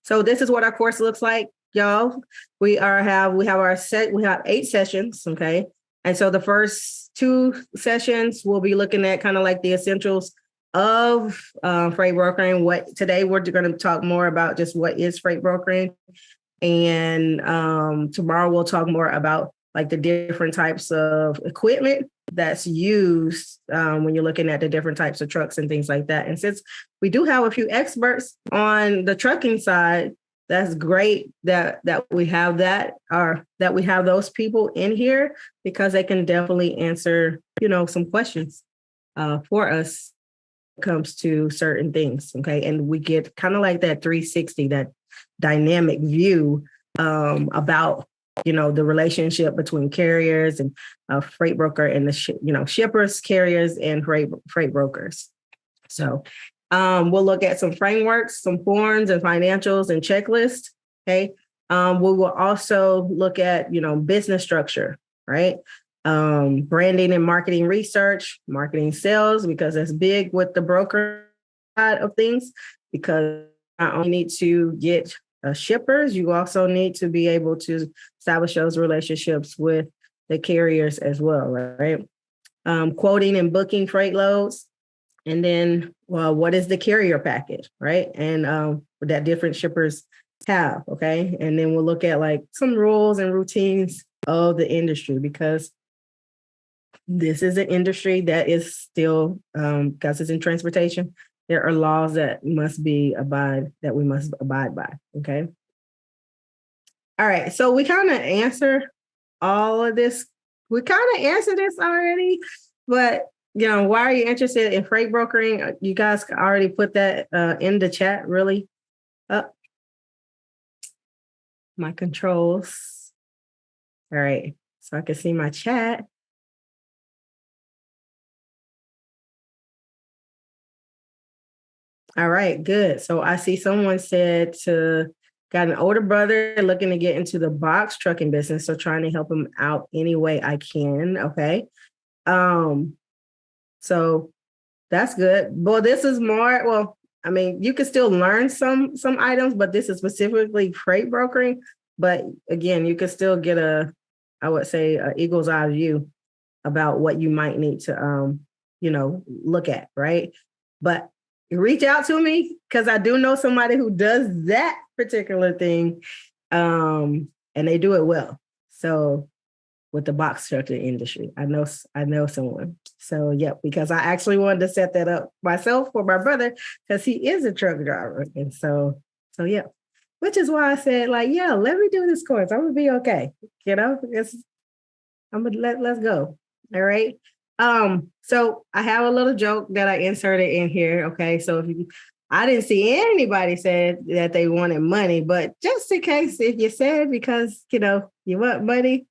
So this is what our course looks like, y'all. We have 8 sessions, okay? And so the first 2 sessions we'll be looking at kind of like the essentials of freight brokering. Today we're going to talk more about just what is freight brokering, and tomorrow we'll talk more about like the different types of equipment that's used when you're looking at the different types of trucks and things like that. And since we do have a few experts on the trucking side, that's great that we have that we have those people in here, because they can definitely answer, some questions for us when it comes to certain things. Okay. And we get kind of like that 360, that dynamic view about the relationship between carriers and freight broker and the shippers, carriers, and freight brokers. So we'll look at some frameworks, some forms and financials and checklists. Okay. We will also look at business structure, right? Branding and marketing research, marketing sales, because that's big with the broker side of things, because not only need to get shippers, you also need to be able to establish those relationships with the carriers as well, right? Quoting and booking freight loads. And then, what is the carrier package, right? And that different shippers have, okay? And then we'll look at like some rules and routines of the industry, because this is an industry that is still, because it's in transportation, there are laws that we must abide by. Okay. All right. So we kind of answer all of this. We kind of answered this already, but why are you interested in freight brokering? You guys already put that in the chat, really. My controls. All right. So I can see my chat. All right, good. So I see someone said got an older brother looking to get into the box trucking business, so trying to help him out any way I can. Okay. So that's good. Well, this is more, you can still learn some items, but this is specifically freight brokering. But again, you can still get I would say, an eagle's eye view about what you might need to, look at, right? But reach out to me, because I do know somebody who does that particular thing, and they do it well. So with the box trucking industry, I know someone. So because I actually wanted to set that up myself for my brother, because he is a truck driver, and so which is why I said let me do this course. I'm gonna be okay. Let's go. All right. So I have a little joke that I inserted in here. Okay. So I didn't see anybody said that they wanted money, but just in case, if you said because, you want money.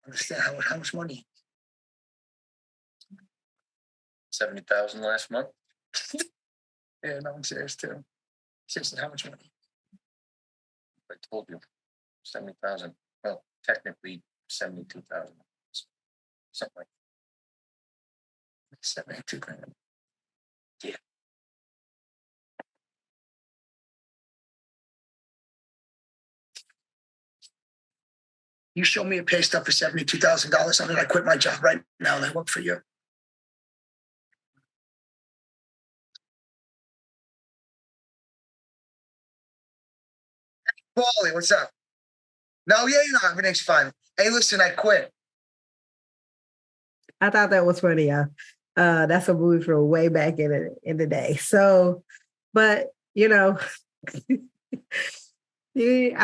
Understand how much money? 70,000 last month. Yeah, no, I'm serious too. Seriously, how much money? I told you, 70,000. Well, technically 72,000. Something like 72 grand. Yeah. You show me a pay stub for $72,000, and then I quit my job right now and I work for you. Paulie, what's up? No, everything's fine. Hey, listen, I quit. I thought that was funny. That's a movie from way back in the day. So, but I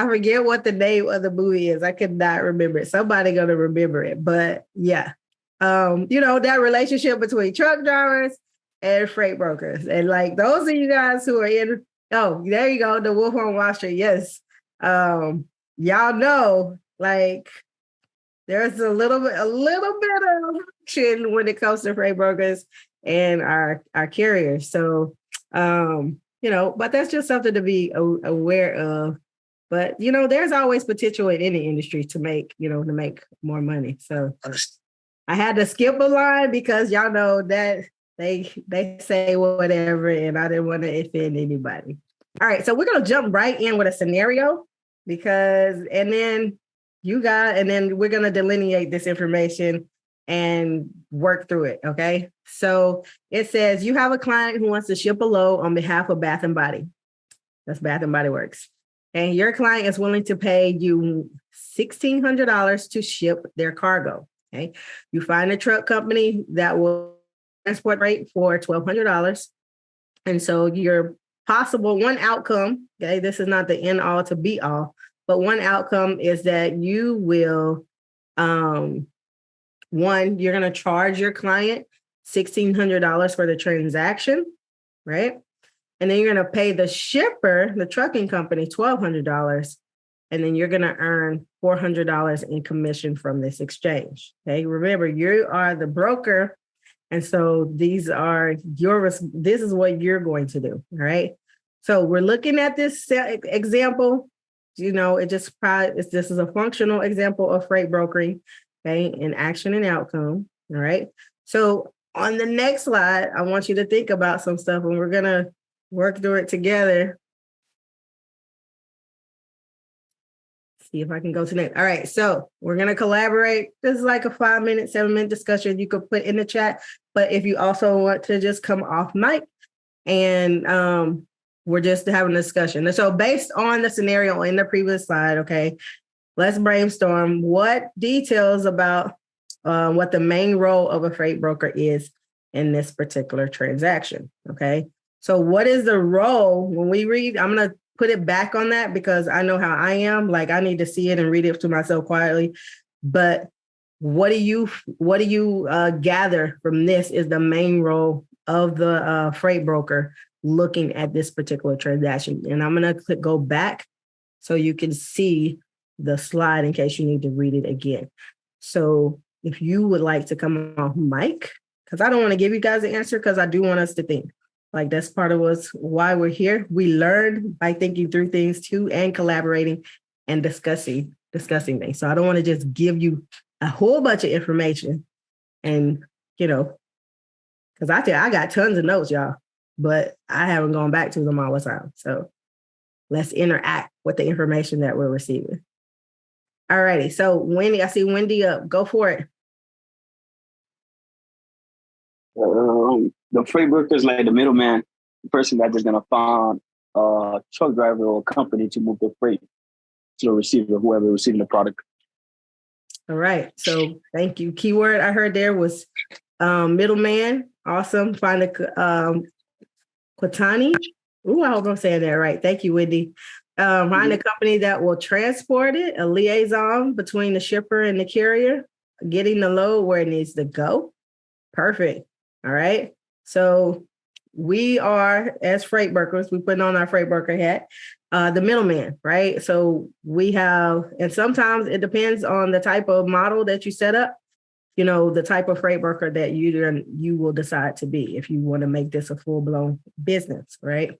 forget what the name of the movie is. I could not remember it. Somebody gonna remember it. But that relationship between truck drivers and freight brokers, and like those of you guys who are in. Oh, there you go. The Wolf on Wall Street. Yes, y'all know like. There's a little bit of action when it comes to freight brokers and our carriers. So, but that's just something to be aware of. But, there's always potential in any industry to make more money. So I had to skip a line because y'all know that they say whatever, and I didn't want to offend anybody. All right, so we're gonna jump right in with a scenario and then we're gonna delineate this information and work through it. Okay. So it says you have a client who wants to ship a load on behalf of Bath and Body. That's Bath and Body Works. And your client is willing to pay you $1,600 to ship their cargo. Okay. You find a truck company that will transport rate for $1,200. And so your possible one outcome, okay, this is not the end all to be all, but one outcome is that you will, you're going to charge your client $1,600 for the transaction, right? And then you're going to pay the shipper, the trucking company, $1,200. And then you're going to earn $400 in commission from this exchange. Okay. Remember, you are the broker. And so this is what you're going to do. All right. So we're looking at this example. This is a functional example of freight brokering, okay, in action and outcome. All right. So on the next slide, I want you to think about some stuff and we're going to work through it together. See if I can go to next. All right. So we're going to collaborate. This is like a 5-minute, 7-minute discussion you could put in the chat. But if you also want to just come off mic and we're just having a discussion. And so based on the scenario in the previous slide, okay, let's brainstorm what details about what the main role of a freight broker is in this particular transaction. Okay. So what is the role when we read? I'm going to put it back on that because I know how I am. Like I need to see it and read it to myself quietly. But what do you gather from this is the main role of the freight broker looking at this particular transaction? And I'm going to go back so you can see the slide in case you need to read it again. So if you would like to come off mic, because I don't want to give you guys an answer because I do want us to think. Like that's part of why we're here. We learn by thinking through things too and collaborating and discussing things. So I don't want to just give you a whole bunch of information and, because I got tons of notes, y'all, but I haven't gone back to them all the time. So let's interact with the information that we're receiving. All righty. So Wendy, I see Wendy up. Go for it. The freight broker is like the middleman, the person that is going to find a truck driver or a company to move the freight to the receiver, whoever receiving the product. All right. So thank you. Keyword I heard there was middleman. Awesome. Find a Quatani. Ooh, I hope I'm saying that right. Thank you, Wendy. Find a company that will transport it, a liaison between the shipper and the carrier, getting the load where it needs to go. Perfect. All right. So we are, as freight brokers, we put on our freight broker hat, the middleman, right? So we have, and sometimes it depends on the type of model that you set up, the type of freight broker that you will decide to be if you want to make this a full-blown business, right?